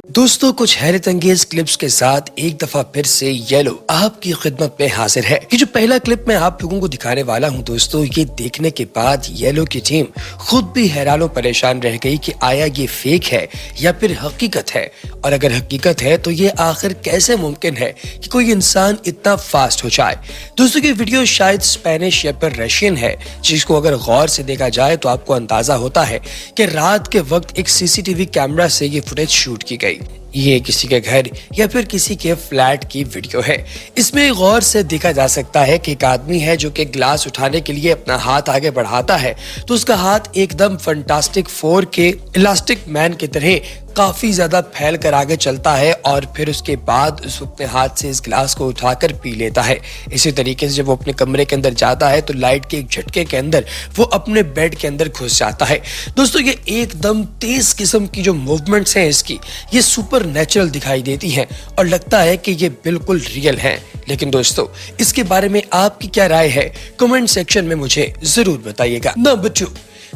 दोस्तों, कुछ हैरत अंगेज क्लिप्स के साथ एक दफा फिर से येलो आपकी खिदमत में हाजिर है। ये जो पहला क्लिप मैं आप लोगों को दिखाने वाला हूँ दोस्तों, ये देखने के बाद येलो की टीम खुद भी हैरान और परेशान रह गई कि आया ये फेक है या फिर हकीकत है, और अगर हकीकत है तो ये आखिर कैसे मुमकिन है कि कोई इंसान इतना फास्ट हो जाए। दोस्तों, ये वीडियो शायद स्पेनिश या फिर रशियन है, जिसको अगर गौर से देखा जाए तो आपको अंदाजा होता है कि रात के वक्त एक सीसीटीवी कैमरा से ये फुटेज शूट की गई। ये किसी के घर या फिर किसी के फ्लैट की वीडियो है। इसमें गौर से देखा जा सकता है कि एक आदमी है जो कि ग्लास उठाने के लिए अपना हाथ आगे बढ़ाता है, तो उसका हाथ एकदम फंटास्टिक 4 के इलास्टिक मैन की तरह काफी ज्यादा फैल कर आगे चलता है, और फिर उसके बाद उस अपने हाथ से इस ग्लास को उठाकर पी लेता है। इसी तरीके से जब वो अपने कमरे के अंदर जाता है तो लाइट के एक झटके के अंदर वो अपने बेड के अंदर घुस जाता है। दोस्तों, ये एकदम तेज किस्म की जो मूवमेंट्स हैं इसकी, ये सुपर नेचुरल दिखाई देती हैं और लगता है कि ये बिल्कुल रियल हैं। लेकिन दोस्तों, इसके बारे में आपकी क्या राय है, कमेंट सेक्शन में मुझे जरूर बताइएगा। नंबर 2,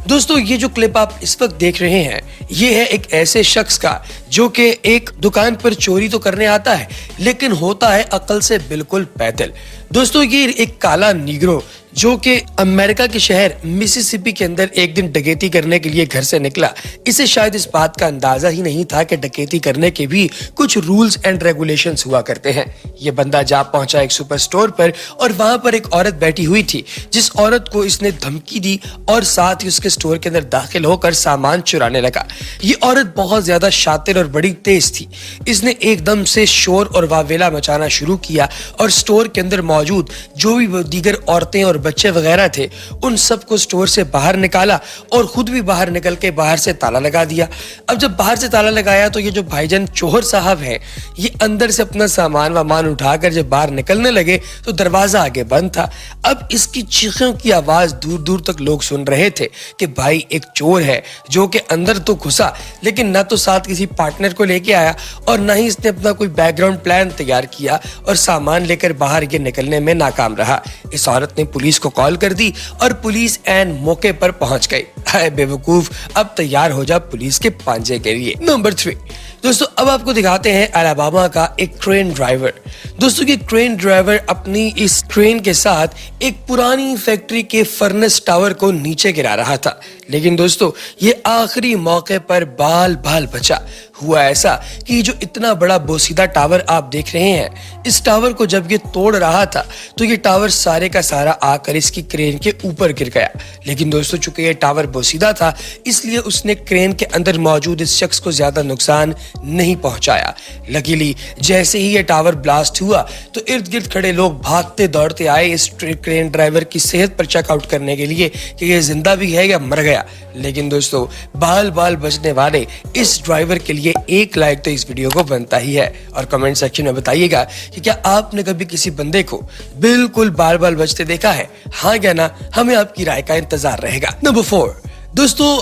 दोस्तों, ये जो क्लिप आप इस वक्त देख रहे हैं, ये है एक ऐसे शख्स का जो कि एक दुकान पर चोरी तो करने आता है लेकिन होता है अकल से बिल्कुल पैदल। दोस्तों, ये एक काला नीग्रो जो कि अमेरिका के शहर मिसिसिपी के अंदर एक दिन डकैती करने के लिए घर से निकला। इसे शायद इस बात का अंदाजा ही नहीं था कि डकैती करने के भी कुछ रूल्स एंड रेगुलेशंस हुआ करते हैं। ये बंदा जा पहुंचा एक सुपर स्टोर पर, और वहां पर एक औरत बैठी हुई थी, जिस औरत को इसने धमकी दी और साथ ही उसके स्टोर के अंदर दाखिल होकर सामान चुराने लगा। ये औरत बहुत ज्यादा शातिर और बड़ी तेज थी। इसने एकदम से शोर और वावेला मचाना शुरू किया और स्टोर के अंदर मौजूद जो भी दीगर औरतें और बच्चे वगैरह थे उन सबको स्टोर से बाहर निकाला और खुद भी बाहर निकल के बाहर से ताला लगा दिया। अब जब बाहर से ताला लगाया तो ये जो भाईजान चोर साहब हैं, ये अंदर से अपना सामान वामान उठाकर जब बाहर निकलने लगे तो दरवाजा आगे बंद था। अब इसकी चीखों की आवाज दूर दूर तक लोग सुन रहे थे कि भाई एक चोर है जो कि अंदर तो घुसा लेकिन ना तो साथ किसी पार्टनर को लेके आया और ना ही इसने अपना कोई बैकग्राउंड प्लान तैयार किया, और सामान लेकर बाहर ये निकलने में नाकाम रहा। इस औरत ने पुलिस को कॉल कर दी और पुलिस एन मौके पर पहुंच गई। हाय बेवकूफ, अब तैयार हो जा पुलिस के पांजे के लिए। नंबर 3, दोस्तों, अब आपको दिखाते हैं अलाबामा का एक ट्रेन ड्राइवर। दोस्तों, ये ट्रेन ड्राइवर अपनी इस ट्रेन के साथ एक पुरानी फैक्ट्री के फर्नेस टावर को नीचे गिरा रहा था, लेकिन दोस्तों ये आखिरी मौके पर बाल बाल बचा। हुआ ऐसा कि जो इतना बड़ा बोसीदा टावर आप देख रहे हैं, इस टावर को जब ये तोड़ रहा था तो ये टावर सारे का सारा आकर इसकी क्रेन के ऊपर गिर गया। लेकिन दोस्तों, चूंकि ये टावर बोसीदा था इसलिए उसने क्रेन के अंदर मौजूद इस शख्स को ज्यादा नुकसान नहीं पहुंचाया। लकीली जैसे ही ये टावर ब्लास्ट हुआ तो इर्द गिर्द खड़े लोग भागते दौड़ते आए इस क्रेन ड्राइवर की सेहत पर चेकआउट करने के लिए कि ये जिंदा भी है या मर गया। लेकिन दोस्तों, बाल बाल बचने वाले इस ड्राइवर के लिए एक लाइक तो इस वीडियो को बनता ही है। और कमेंट सेक्शन में बताइएगा कि क्या आपने कभी किसी बंदे को बिल्कुल बाल बाल बचते देखा है? हाँ या ना, हमें आपकी राय का इंतजार रहेगा। नंबर 4, दोस्तों,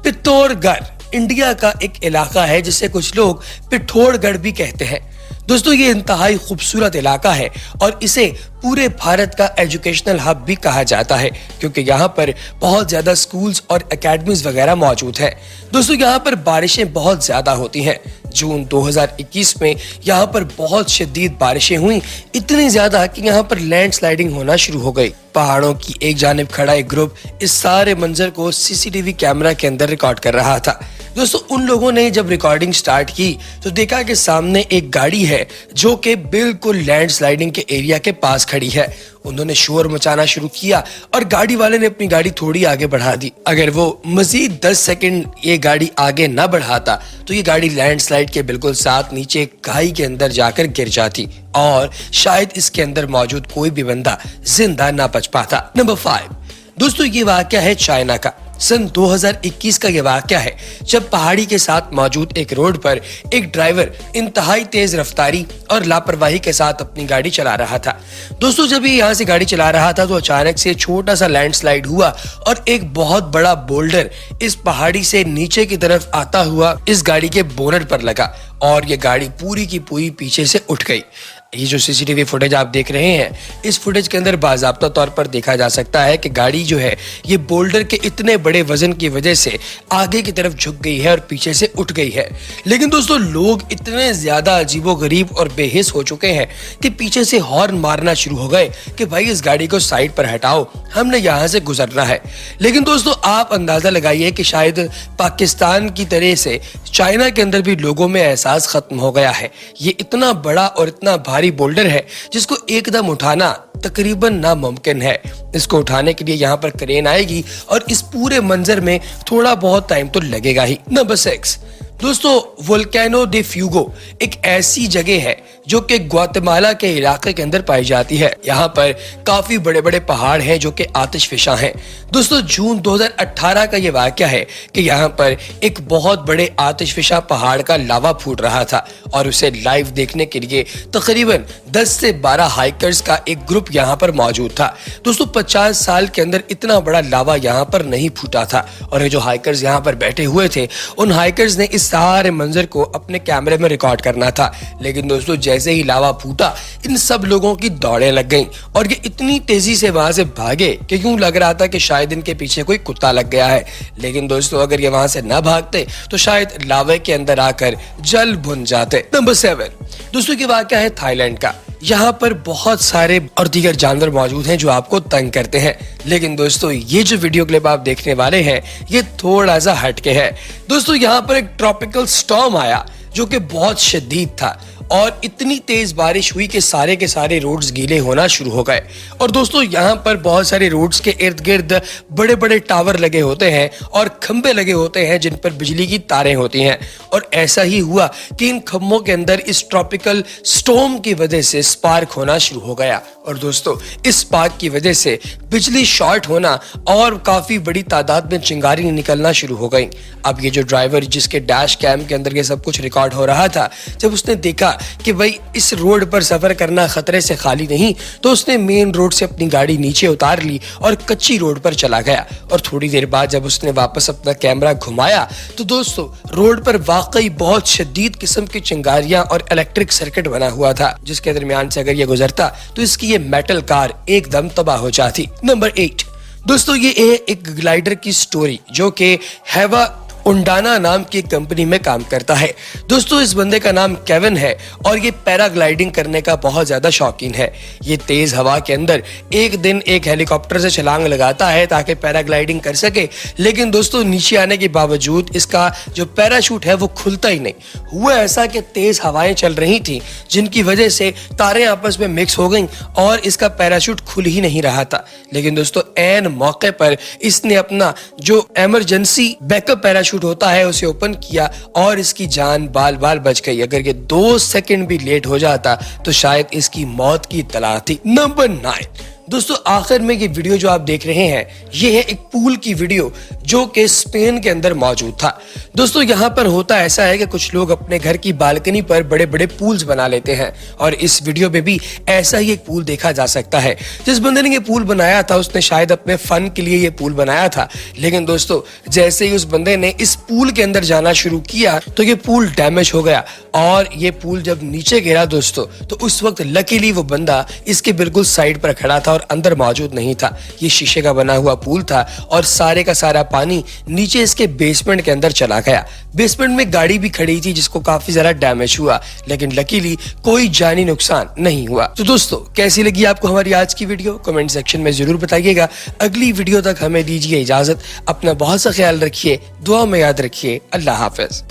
पिथौरागढ़ इंडिया का एक इलाका है जिसे कुछ लोग पिथौरागढ़ भी कहते हैं। दोस्तों, ये इंतहाई खूबसूरत इलाका है और इसे पूरे भारत का एजुकेशनल हब भी कहा जाता है, क्योंकि यहाँ पर बहुत ज्यादा स्कूल्स और एकेडमीज वगैरह मौजूद हैं। दोस्तों, यहाँ पर बारिशें बहुत ज्यादा होती हैं। जून 2021 में यहाँ पर बहुत शदीद बारिशें हुई, इतनी ज्यादा कि यहाँ पर लैंडस्लाइडिंग होना शुरू हो गई। पहाड़ों की एक जानिब खड़ा एक ग्रुप इस सारे मंजर को सीसीटीवी कैमरा के अंदर रिकॉर्ड कर रहा था। दोस्तों, उन लोगों ने जब रिकॉर्डिंग स्टार्ट की तो देखा कि सामने एक गाड़ी है जो कि बिल्कुल लैंडस्लाइडिंग के एरिया के पास खड़ी है। उन्होंने शोर मचाना शुरू किया और गाड़ी वाले ने अपनी गाड़ी थोड़ी आगे बढ़ा दी। अगर वो मजीद 10 सेकंड ये गाड़ी आगे ना बढ़ाता तो ये गाड़ी लैंडस्लाइड के बिल्कुल साथ नीचे खाई के अंदर जाकर गिर जाती और शायद इसके अंदर मौजूद कोई भी बंदा जिंदा ना बच पाता। नंबर 5, दोस्तों, ये वाकया है चाइना का। सन 2021 का ये वाकया है जब पहाड़ी के साथ मौजूद एक रोड पर एक ड्राइवर इंतहाई तेज रफ्तारी और लापरवाही के साथ अपनी गाड़ी चला रहा था। दोस्तों, जब ये यहाँ से गाड़ी चला रहा था तो अचानक से छोटा सा लैंडस्लाइड हुआ और एक बहुत बड़ा बोल्डर इस पहाड़ी से नीचे की तरफ आता हुआ इस गाड़ी के बोनट पर लगा और ये गाड़ी पूरी की पूरी पीछे से उठ गई। ये जो सीसीटीवी फुटेज आप देख रहे हैं, इस फुटेज के अंदर बाज़ाब्ता तौर पर देखा जा सकता है कि गाड़ी जो है ये बोल्डर के इतने बड़े वजन की वजह से आगे की तरफ झुक गई है और पीछे से उठ गई है। लेकिन दोस्तों लोग इतने ज्यादा अजीबोगरीब और बेहिस हो चुके हैं कि पीछे से हॉर्न मारना शुरू हो गए कि भाई इस गाड़ी को साइड पर हटाओ, हमने यहाँ से गुजरना है। लेकिन दोस्तों आप अंदाजा लगाइए कि शायद पाकिस्तान की तरह से चाइना के अंदर भी लोगों में एहसास खत्म हो गया है। ये इतना बड़ा और इतना भारी बोल्डर है जिसको एकदम उठाना तकरीबन नामुमकिन है। इसको उठाने के लिए यहाँ पर क्रेन आएगी और इस पूरे मंजर में थोड़ा बहुत टाइम तो लगेगा ही। नंबर 6 दोस्तों, वोल्केनो दे फ्यूगो एक ऐसी जगह है जो कि ग्वाटेमाला के इलाके के अंदर पाई जाती है। यहाँ पर काफी बड़े बड़े पहाड़ हैं जो कि आतिशफिशा हैं। दोस्तों जून 2018 का ये वाकया है कि यहाँ पर एक बहुत बड़े आतिशफिशा पहाड़ का लावा फूट रहा था और उसे लाइव देखने के लिए तकरीबन 10 से 12 हाइकर्स का एक ग्रुप यहाँ पर मौजूद था। दोस्तों 50 साल के अंदर इतना बड़ा लावा यहाँ पर नहीं फूटा था और ये जो हाइकर्स यहाँ पर बैठे हुए थे, उन हाइकर्स ने इस सारे मंजर को अपने कैमरे में रिकॉर्ड करना था। लेकिन दोस्तों जैसे ही लावा फूटा, इन सब लोगों की दौड़ें लग गईं और ये इतनी तेजी से वहां से भागे कि यूं लग रहा था कि शायद इनके पीछे कोई कुत्ता लग गया है। लेकिन दोस्तों अगर ये वहां से ना भागते तो शायद लावे के अंदर आकर जल भुन जाते। नंबर 7 दोस्तों की वाकया है थाईलैंड का। यहाँ पर बहुत सारे और दीगर जानवर मौजूद हैं जो आपको तंग करते हैं। लेकिन दोस्तों ये जो वीडियो क्लिप आप देखने वाले हैं ये थोड़ा सा हटके है। दोस्तों यहाँ पर एक ट्रॉपिकल स्टॉर्म आया जो कि बहुत शदीद था और इतनी तेज बारिश हुई कि सारे के सारे रोड्स गीले होना शुरू हो गए। और दोस्तों यहाँ पर बहुत सारे रोड्स के इर्द गिर्द बड़े बड़े टावर लगे होते हैं और खंबे लगे होते हैं जिन पर बिजली की तारें होती हैं। और ऐसा ही हुआ कि इन खंभों के अंदर इस ट्रॉपिकल स्टॉर्म की वजह से स्पार्क होना शुरू हो गया। और दोस्तों इस स्पार्क की वजह से बिजली शॉर्ट होना और काफी बड़ी तादाद में चिंगारी निकलना शुरू हो गई। अब ये जो ड्राइवर जिसके डैश कैम के अंदर ये सब कुछ रिकॉर्ड हो रहा था, जब उसने देखा कि भाई इस रोड पर सफर करना खतरे से खाली नहीं, तो उसने मेन रोड से अपनी गाड़ी नीचे उतार ली और कच्ची रोड पर चला गया। और थोड़ी देर बाद जब उसने वापस अपना कैमरा घुमाया तो दोस्तों रोड पर वाकई बहुत शदीद किस्म की चिंगारियां और इलेक्ट्रिक सर्किट बना हुआ था, जिसके दरमियान से अगर ये गुजरता तो इसकी ये मेटल कार एकदम तबाह हो जाती। नंबर 8 दोस्तों ये एक ग्लाइडर की स्टोरी जो कि हैवा उंडाना नाम की कंपनी में काम करता है। दोस्तों इस बंदे का नाम केविन है और ये पैराग्लाइडिंग करने का बहुत ज्यादा शौकीन है। ये तेज हवा के अंदर एक दिन एक हेलीकॉप्टर से छलांग लगाता है ताकि पैराग्लाइडिंग कर सके। लेकिन दोस्तों नीचे आने के बावजूद इसका जो पैराशूट है वो खुलता ही नहीं। हुआ ऐसा कि तेज हवाएं चल रही थी जिनकी वजह से तारें आपस में मिक्स हो गई और इसका पैराशूट खुल ही नहीं रहा था। लेकिन दोस्तों ऐन मौके पर इसने अपना जो इमरजेंसी बैकअप पैराशूट होता है उसे ओपन किया और इसकी जान बाल बाल बच गई। अगर ये 2 सेकंड भी लेट हो जाता तो शायद इसकी मौत की इत्तला थी। नंबर 9 दोस्तों आखिर में ये वीडियो जो आप देख रहे हैं ये है एक पूल की वीडियो जो कि स्पेन के अंदर मौजूद था। दोस्तों यहाँ पर होता ऐसा है कि कुछ लोग अपने घर की बालकनी पर बड़े बड़े पूल्स बना लेते हैं और इस वीडियो में भी ऐसा ही एक पूल देखा जा सकता है। जिस बंदे ने ये पूल बनाया था उसने शायद अपने फन के लिए ये पूल बनाया था। लेकिन दोस्तों जैसे ही उस बंदे ने इस पूल के अंदर जाना शुरू किया तो ये पूल डैमेज हो गया और ये पूल जब नीचे गिरा दोस्तों तो उस वक्त लकीली वो बंदा इसके बिल्कुल साइड पर खड़ा था और अंदर मौजूद नहीं था। ये शीशे का बना हुआ पूल था और सारे का सारा पानी नीचे इसके बेसमेंट के अंदर चला गया। बेसमेंट में गाड़ी भी खड़ी थी जिसको काफी ज्यादा डैमेज हुआ, लेकिन लकीली कोई जानी नुकसान नहीं हुआ। तो दोस्तों कैसी लगी आपको हमारी आज की वीडियो कमेंट सेक्शन में जरूर बताइएगा। अगली वीडियो तक हमें दीजिए इजाजत। अपना बहुत सा ख्याल रखिए, दुआ में याद रखिए। अल्लाह हाफिज।